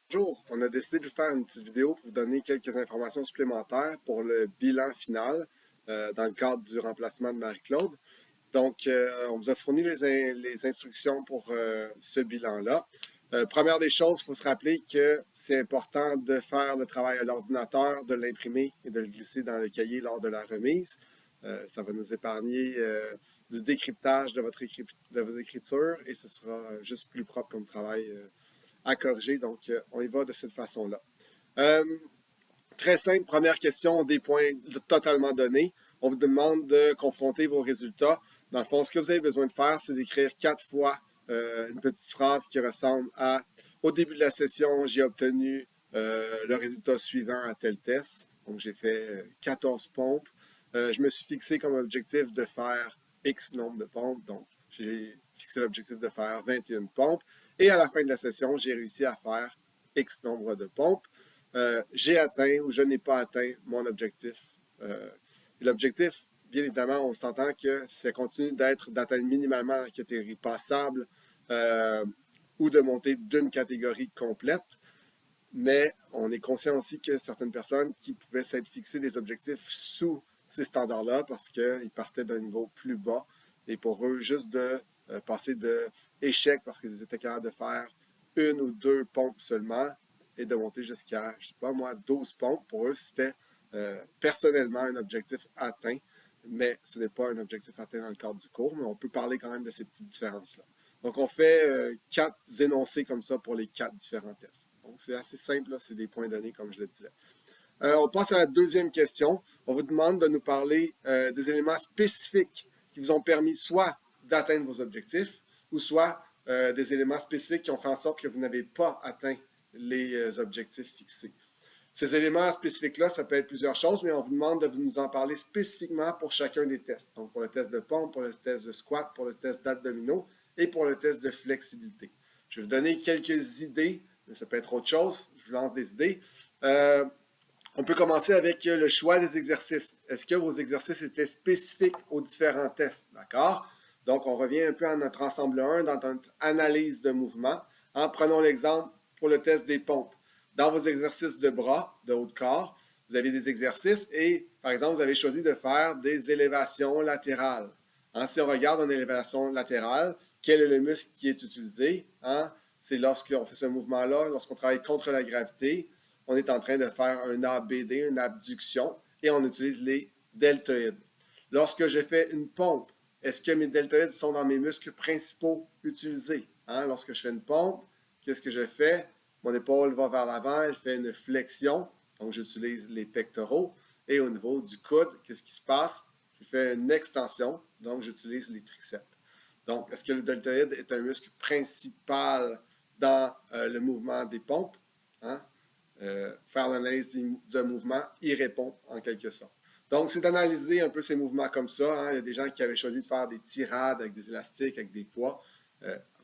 Bonjour, on a décidé de vous faire une petite vidéo pour vous donner quelques informations supplémentaires pour le bilan final dans le cadre du remplacement de Marie-Claude. Donc, on vous a fourni les instructions pour ce bilan-là. Première des choses, il faut se rappeler que c'est important de faire le travail à l'ordinateur, de l'imprimer et de le glisser dans le cahier lors de la remise. Ça va nous épargner du décryptage de vos écritures et ce sera juste plus propre comme travail à corriger. Donc, on y va de cette façon-là. Euh, Très simple, première question, des points totalement donnés. On vous demande de confronter vos résultats. Dans le fond, ce que vous avez besoin de faire, c'est d'écrire 4 fois une petite phrase qui ressemble à au début de la session, j'ai obtenu le résultat suivant à tel test. Donc, j'ai fait 14 pompes. Je me suis fixé comme objectif de faire X nombre de pompes. Donc, j'ai fixé l'objectif de faire 21 pompes. Et à la fin de la session, j'ai réussi à faire X nombre de pompes. J'ai atteint ou je n'ai pas atteint mon objectif. L'objectif, bien évidemment, on s'entend que ça continue d'atteindre minimalement la catégorie passable ou de monter d'une catégorie complète. Mais on est conscient aussi que certaines personnes qui pouvaient s'être fixées des objectifs sous ces standards-là parce qu'ils partaient d'un niveau plus bas. Et pour eux, juste de passer de échec parce qu'ils étaient capables de faire une ou deux pompes seulement et de monter jusqu'à, je ne sais pas moi, 12 pompes, pour eux, c'était personnellement un objectif atteint, mais ce n'est pas un objectif atteint dans le cadre du cours, mais on peut parler quand même de ces petites différences-là. Donc, on fait 4 énoncés comme ça pour les 4 différents tests. Donc, c'est assez simple, c'est des points donnés, comme je le disais. On passe à la deuxième question. On vous demande de nous parler des éléments spécifiques qui vous ont permis soit d'atteindre vos objectifs ou soit des éléments spécifiques qui ont fait en sorte que vous n'avez pas atteint les objectifs fixés. Ces éléments spécifiques-là, ça peut être plusieurs choses, mais on vous demande de nous en parler spécifiquement pour chacun des tests. Donc, pour le test de pompe, pour le test de squat, pour le test d'abdominaux et pour le test de flexibilité. Je vais vous donner quelques idées, mais ça peut être autre chose. Je vous lance des idées. On peut commencer avec le choix des exercices. Est-ce que vos exercices étaient spécifiques aux différents tests? D'accord? Donc, on revient un peu à notre ensemble 1 dans notre analyse de mouvement. Prenons l'exemple pour le test des pompes. Dans vos exercices de bras, de haut de corps, vous avez des exercices et, par exemple, vous avez choisi de faire des élévations latérales. Si on regarde en élévation latérale, quel est le muscle qui est utilisé? C'est lorsqu'on fait ce mouvement-là, lorsqu'on travaille contre la gravité, on est en train de faire un ABD, une abduction, et on utilise les deltoïdes. Lorsque je fais une pompe, est-ce que mes deltoïdes sont dans mes muscles principaux utilisés? Lorsque je fais une pompe, qu'est-ce que je fais? Mon épaule va vers l'avant, elle fait une flexion, donc j'utilise les pectoraux. Et au niveau du coude, qu'est-ce qui se passe? Je fais une extension, donc j'utilise les triceps. Donc, est-ce que le deltoïde est un muscle principal dans le mouvement des pompes? Faire l'analyse du mouvement, y répond en quelque sorte. Donc, c'est d'analyser un peu ces mouvements comme ça. Il y a des gens qui avaient choisi de faire des tirades avec des élastiques, avec des poids.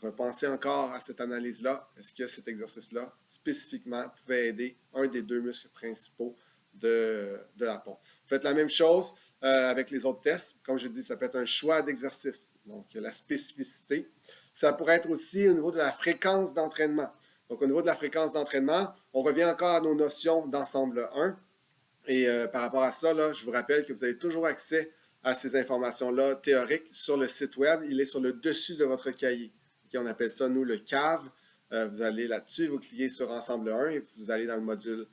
Repensez encore à cette analyse-là. Est-ce que cet exercice-là, spécifiquement, pouvait aider un des deux muscles principaux de la pompe? Faites la même chose avec les autres tests. Comme je dis, ça peut être un choix d'exercice. Donc, la spécificité. Ça pourrait être aussi au niveau de la fréquence d'entraînement. Donc, au niveau de la fréquence d'entraînement, on revient encore à nos notions d'ensemble 1. Et par rapport à ça, là, je vous rappelle que vous avez toujours accès à ces informations-là théoriques sur le site web. Il est sur le dessus de votre cahier. Okay, on appelle ça, nous, le CAV. Vous allez là-dessus, vous cliquez sur Ensemble 1 et vous allez dans le module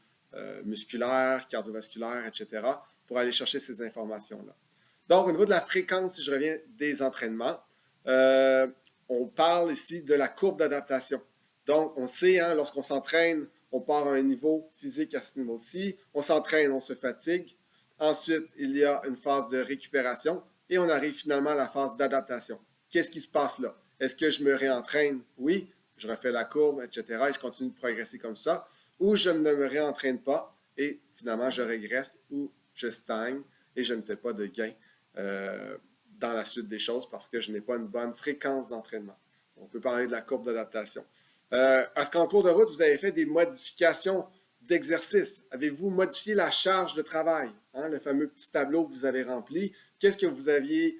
musculaire, cardiovasculaire, etc. pour aller chercher ces informations-là. Donc, au niveau de la fréquence, si je reviens des entraînements, on parle ici de la courbe d'adaptation. Donc, on sait, lorsqu'on s'entraîne, on part à un niveau physique à ce niveau-ci. On s'entraîne, on se fatigue. Ensuite, il y a une phase de récupération et on arrive finalement à la phase d'adaptation. Qu'est-ce qui se passe là? Est-ce que je me réentraîne? Oui, je refais la courbe, etc. et je continue de progresser comme ça. Ou je ne me réentraîne pas et finalement je régresse ou je stagne et je ne fais pas de gain dans la suite des choses parce que je n'ai pas une bonne fréquence d'entraînement. On peut parler de la courbe d'adaptation. Est-ce qu'en cours de route, vous avez fait des modifications d'exercice? Avez-vous modifié la charge de travail? Le fameux petit tableau que vous avez rempli. Qu'est-ce que vous aviez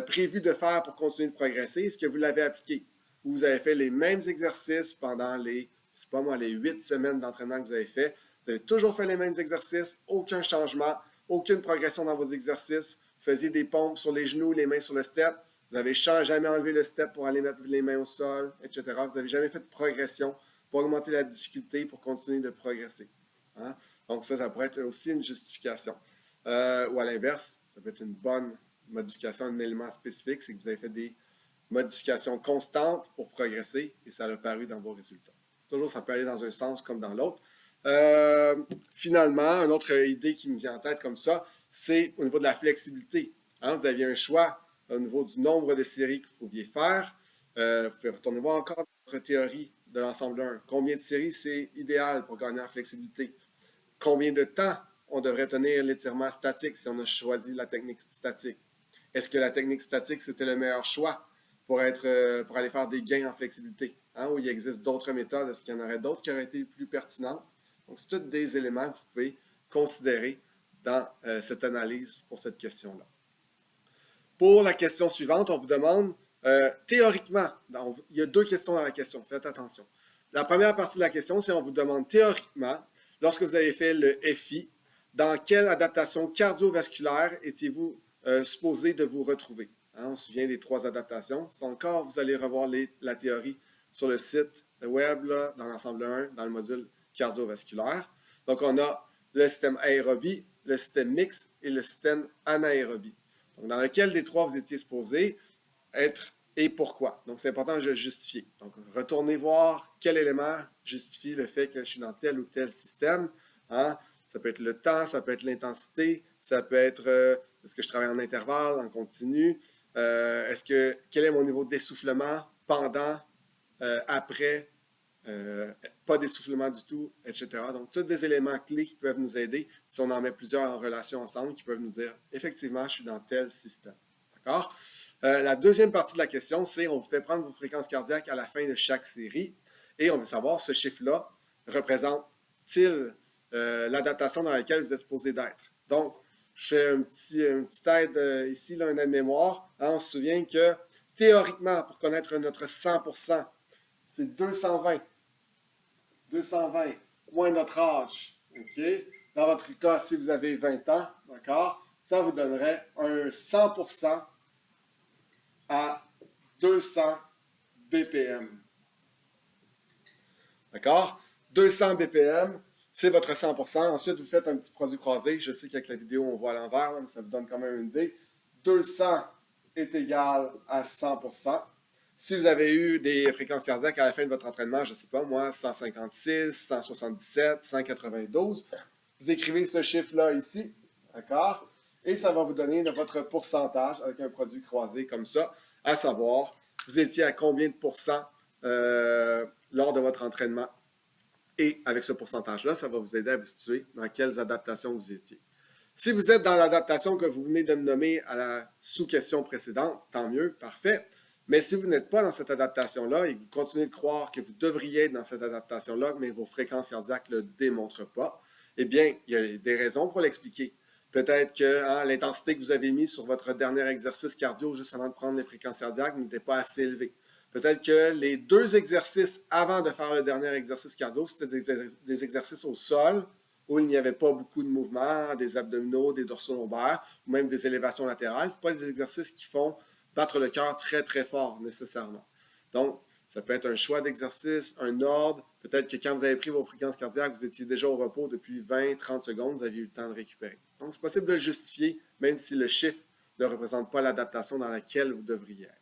prévu de faire pour continuer de progresser? Est-ce que vous l'avez appliqué? Ou vous avez fait les mêmes exercices pendant les c'est pas moi, les 8 semaines d'entraînement que vous avez fait, vous avez toujours fait les mêmes exercices, aucun changement, aucune progression dans vos exercices. Vous faisiez des pompes sur les genoux, les mains sur le step. Vous n'avez jamais enlevé le step pour aller mettre les mains au sol, etc. Vous n'avez jamais fait de progression pour augmenter la difficulté, pour continuer de progresser. Hein? Donc ça pourrait être aussi une justification. Ou à l'inverse, ça peut être une bonne modification, un élément spécifique, c'est que vous avez fait des modifications constantes pour progresser et ça a paru dans vos résultats. Toujours, ça peut aller dans un sens comme dans l'autre. Finalement, une autre idée qui me vient en tête comme ça, c'est au niveau de la flexibilité. Hein, vous aviez un choix au niveau du nombre de séries que vous pouviez faire. Vous pouvez retourner voir encore votre théorie de l'ensemble 1. Combien de séries c'est idéal pour gagner en flexibilité? Combien de temps on devrait tenir l'étirement statique si on a choisi la technique statique? Est-ce que la technique statique, c'était le meilleur choix pour aller faire des gains en flexibilité? Hein, ou il existe d'autres méthodes? Est-ce qu'il y en aurait d'autres qui auraient été plus pertinentes? Donc, c'est tous des éléments que vous pouvez considérer dans cette analyse pour cette question-là. Pour la question suivante, on vous demande, théoriquement, il y a 2 questions dans la question, faites attention. La première partie de la question, c'est on vous demande théoriquement, lorsque vous avez fait le FI, dans quelle adaptation cardiovasculaire étiez-vous supposé de vous retrouver? Hein, on se souvient des 3 adaptations. C'est encore, vous allez revoir la théorie sur le site web, là, dans l'ensemble 1, dans le module cardiovasculaire. Donc, on a le système aérobie, le système mixte et le système anaérobie. Donc, dans lequel des 3 vous étiez supposé être et pourquoi. Donc, c'est important de justifier. Donc, retournez voir quel élément justifie le fait que je suis dans tel ou tel système. Hein? Ça peut être le temps, ça peut être l'intensité, ça peut être est-ce que je travaille en intervalle, en continu, quel est mon niveau d'essoufflement pendant, après, pas d'essoufflement du tout, etc. Donc, tous des éléments clés qui peuvent nous aider si on en met plusieurs en relation ensemble, qui peuvent nous dire effectivement, je suis dans tel système. D'accord? La deuxième partie de la question, c'est on vous fait prendre vos fréquences cardiaques à la fin de chaque série et on veut savoir ce chiffre-là représente-t-il l'adaptation dans laquelle vous êtes supposé d'être. Donc, je fais une petite aide ici, là, une aide-mémoire. Hein, on se souvient que théoriquement, pour connaître notre 100%, c'est 220. 220 moins notre âge. OK? Dans votre cas, si vous avez 20 ans, d'accord, ça vous donnerait un 100% à 200 BPM. D'accord? 200 BPM, c'est votre 100%. Ensuite, vous faites un petit produit croisé. Je sais qu'avec la vidéo, on voit à l'envers, mais ça vous donne quand même une idée. 200 est égal à 100%. Si vous avez eu des fréquences cardiaques à la fin de votre entraînement, je ne sais pas, moi, 156, 177, 192, vous écrivez ce chiffre-là ici, d'accord? Et ça va vous donner votre pourcentage avec un produit croisé comme ça, à savoir, vous étiez à combien de pourcents lors de votre entraînement. Et avec ce pourcentage-là, ça va vous aider à vous situer dans quelles adaptations vous étiez. Si vous êtes dans l'adaptation que vous venez de me nommer à la sous-question précédente, tant mieux, parfait. Mais si vous n'êtes pas dans cette adaptation-là et que vous continuez de croire que vous devriez être dans cette adaptation-là, mais vos fréquences cardiaques ne le démontrent pas, eh bien, il y a des raisons pour l'expliquer. Peut-être que l'intensité que vous avez mise sur votre dernier exercice cardio juste avant de prendre les fréquences cardiaques n'était pas assez élevée. Peut-être que les 2 exercices avant de faire le dernier exercice cardio, c'était des exercices au sol où il n'y avait pas beaucoup de mouvements, des abdominaux, des dorsaux lombaires, ou même des élévations latérales. Ce ne sont pas des exercices qui font battre le cœur très, très fort nécessairement. Donc, ça peut être un choix d'exercice, un ordre. Peut-être que quand vous avez pris vos fréquences cardiaques, vous étiez déjà au repos depuis 20-30 secondes, vous aviez eu le temps de récupérer. Donc, c'est possible de le justifier, même si le chiffre ne représente pas l'adaptation dans laquelle vous devriez être.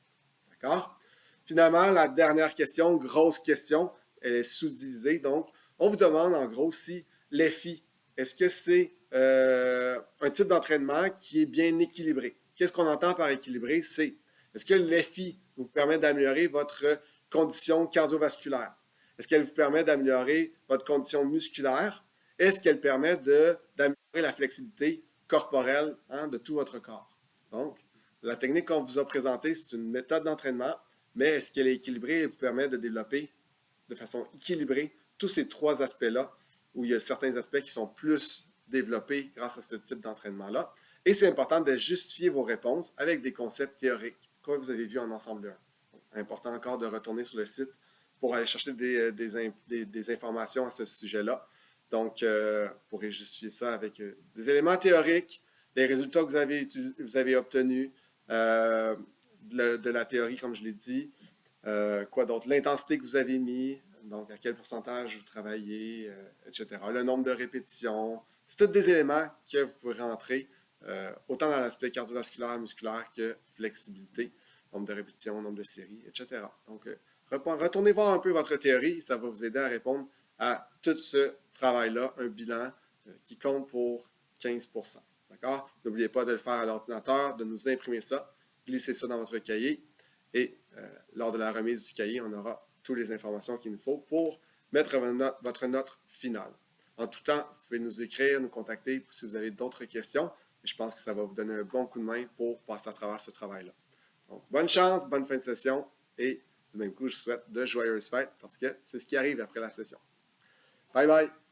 D'accord? Finalement, la dernière question, grosse question, elle est sous-divisée. Donc, on vous demande en gros si l'EFI, est-ce que c'est un type d'entraînement qui est bien équilibré? Qu'est-ce qu'on entend par équilibré? C'est, est-ce que l'EFI vous permet d'améliorer votre condition cardiovasculaire? Est-ce qu'elle vous permet d'améliorer votre condition musculaire? Est-ce qu'elle permet d'améliorer la flexibilité corporelle de tout votre corps? Donc, la technique qu'on vous a présentée, c'est une méthode d'entraînement, mais est-ce qu'elle est équilibrée et vous permet de développer de façon équilibrée tous ces 3 aspects-là, où il y a certains aspects qui sont plus développés grâce à ce type d'entraînement-là. Et c'est important de justifier vos réponses avec des concepts théoriques, comme vous avez vu en ensemble 1. Important encore de retourner sur le site pour aller chercher des informations à ce sujet-là. Donc, vous pourrez justifier ça avec des éléments théoriques, les résultats que vous avez obtenus, de la théorie, comme je l'ai dit. Quoi d'autre? L'intensité que vous avez mis, donc à quel pourcentage vous travaillez, etc. Le nombre de répétitions. C'est tous des éléments que vous pouvez rentrer, autant dans l'aspect cardiovasculaire, musculaire que flexibilité, nombre de répétitions, nombre de séries, etc. Donc, retournez voir un peu votre théorie, ça va vous aider à répondre à tout ce travail-là, un bilan qui compte pour 15%. D'accord? N'oubliez pas de le faire à l'ordinateur, de nous imprimer ça, glisser ça dans votre cahier et lors de la remise du cahier, on aura toutes les informations qu'il nous faut pour mettre votre note finale. En tout temps, vous pouvez nous écrire, nous contacter si vous avez d'autres questions. Je pense que ça va vous donner un bon coup de main pour passer à travers ce travail-là. Donc, bonne chance, bonne fin de session et du même coup, je vous souhaite de joyeuses fêtes parce que c'est ce qui arrive après la session. Bye bye!